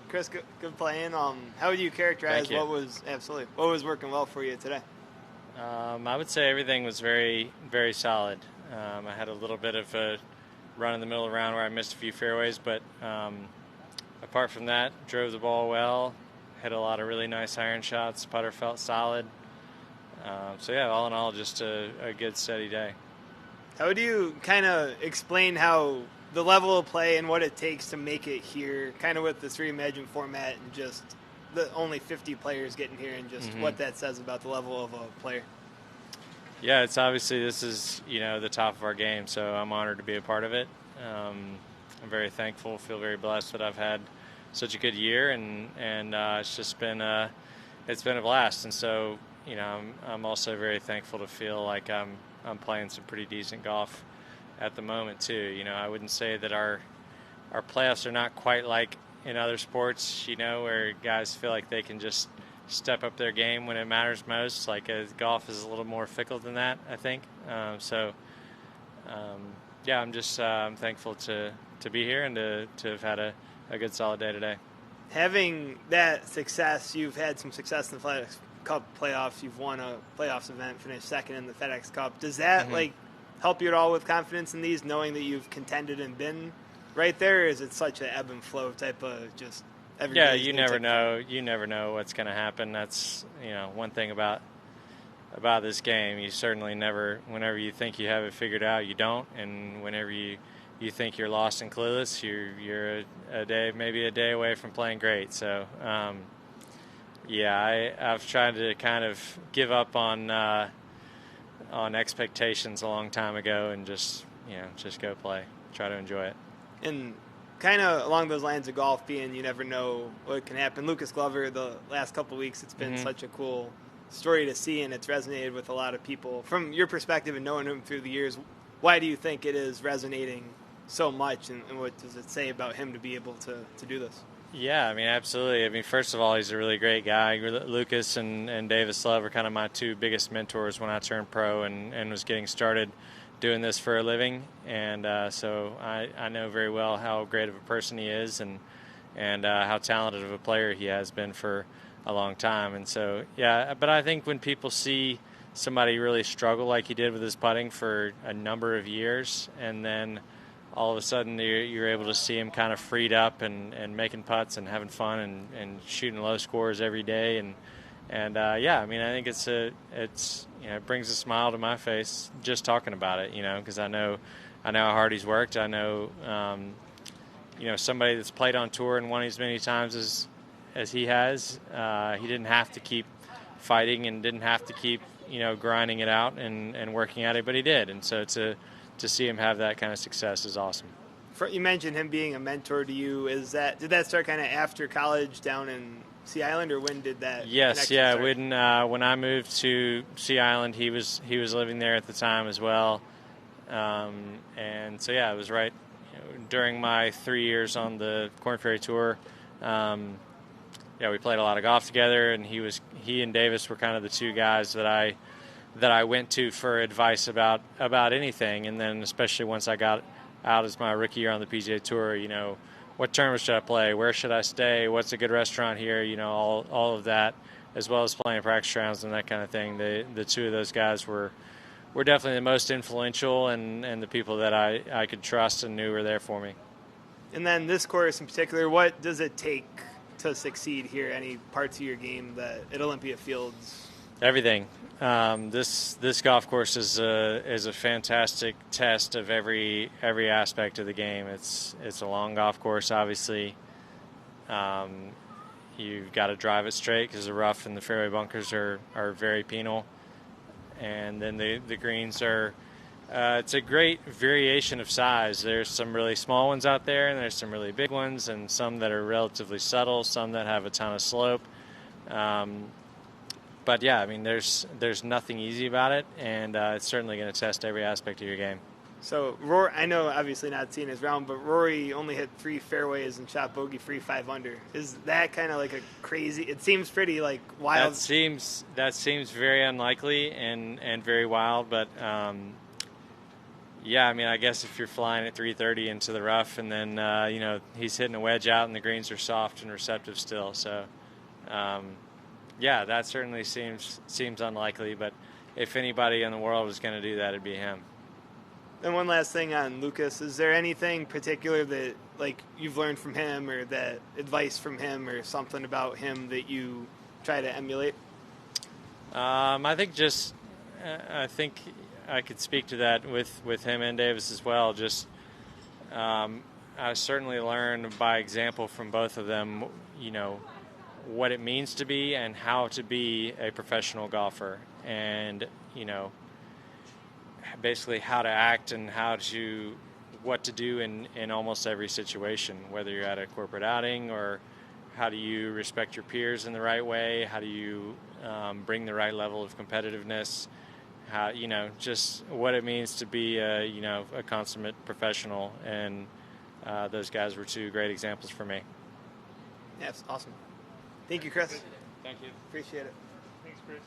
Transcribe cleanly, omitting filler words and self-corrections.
Chris, good playing. How would you characterize what was working well for you today? I would say everything was very, very solid. I had a little bit of a run in the middle of the round where I missed a few fairways, but apart from that, drove the ball well, hit a lot of really nice iron shots, putter felt solid. So yeah, all in all, just a good, steady day. How would you kind of explain how the level of play and what it takes to make it here, kind of with this reimagined format and just the only 50 players getting here, and just what that says about the level of a player? Yeah, it's obviously, this is, the top of our game, so I'm honored to be a part of it. I'm very thankful, feel very blessed that I've had such a good year, and it's just been it's been a blast. And so, I'm also very thankful to feel like I'm playing some pretty decent golf at the moment too. I wouldn't say that our playoffs are not quite like in other sports, where guys feel like they can just step up their game when it matters most. Like golf is a little more fickle than that, I think. Yeah, I'm just I'm thankful to be here and to have had a good solid day today. Having that success, you've had some success in the FedEx Cup playoffs. You've won a playoffs event, finished second in the FedEx Cup. Does that help you at all with confidence in these, knowing that you've contended and been right there? Or is it such an ebb and flow type of just every day? Yeah, you never know. You never know what's going to happen. That's one thing about this game. You certainly never. Whenever you think you have it figured out, you don't. And whenever you think you're lost and clueless, you're maybe a day away from playing great. So. Yeah, I've tried to kind of give up on expectations a long time ago and just go play, try to enjoy it. And kind of along those lines of golf being, you never know what can happen. Lucas Glover, the last couple of weeks, it's been such a cool story to see, and it's resonated with a lot of people. From your perspective and knowing him through the years, why do you think it is resonating so much, and what does it say about him to be able to do this? Yeah, absolutely. First of all, he's a really great guy. Lucas and Davis Love are kind of my two biggest mentors when I turned pro and was getting started doing this for a living. And so I know very well how great of a person he is and how talented of a player he has been for a long time. And so, yeah, but I think when people see somebody really struggle like he did with his putting for a number of years, and then all of a sudden you're able to see him kind of freed up and making putts and having fun and shooting low scores every day. And yeah, I think it brings a smile to my face just talking about it, because I know how hard he's worked. I know, somebody that's played on tour and won as many times as he has, he didn't have to keep fighting and didn't have to keep, grinding it out and working at it, but he did. And so to see him have that kind of success is awesome. You mentioned him being a mentor to you. Did that start kind of after college down in Sea Island, or when did that? Yes, yeah. When I moved to Sea Island, he was living there at the time as well, and so yeah, it was right during my 3 years on the Korn Ferry Tour. Yeah, we played a lot of golf together, and he and Davis were kind of the two guys that I went to for advice about anything. And then especially once I got out as my rookie year on the PGA Tour, what tournament should I play? Where should I stay? What's a good restaurant here? All of that, as well as playing practice rounds and that kind of thing. The two of those guys were definitely the most influential and the people that I could trust and knew were there for me. And then this course in particular, what does it take to succeed here? Any parts of your game that at Olympia Fields? Everything. This golf course is a fantastic test of every aspect of the game. It's a long golf course, obviously. You've got to drive it straight because the rough and the fairway bunkers are very penal, and then the greens are. It's a great variation of size. There's some really small ones out there, and there's some really big ones, and some that are relatively subtle, some that have a ton of slope. But yeah, there's nothing easy about it, and it's certainly going to test every aspect of your game. So Rory, I know obviously not seeing his round, but Rory only hit 3 fairways and shot bogey free 5 under. Is that kind of like a crazy? It seems pretty wild. That seems very unlikely and very wild, but Yeah, I mean, I guess if you're flying at 330 into the rough, and then you know, he's hitting a wedge out, and the greens are soft and receptive still. So, yeah, that certainly seems unlikely. But if anybody in the world was going to do that, it'd be him. And one last thing on Lucas: is there anything particular that like you've learned from him, or that advice from him, or something about him that you try to emulate? I think just I think I could speak to that with him and Davis as well. Just I certainly learned by example from both of them, you know, what it means to be and how to be a professional golfer, and you know, basically how to act and what to do in almost every situation, whether you're at a corporate outing, or how do you respect your peers in the right way, how do you bring the right level of competitiveness, how, you know, just what it means to be you know, a consummate professional. And those guys were two great examples for me. Yeah, it's awesome. Thank you, Chris. Thank you. Appreciate it. Thanks, Chris.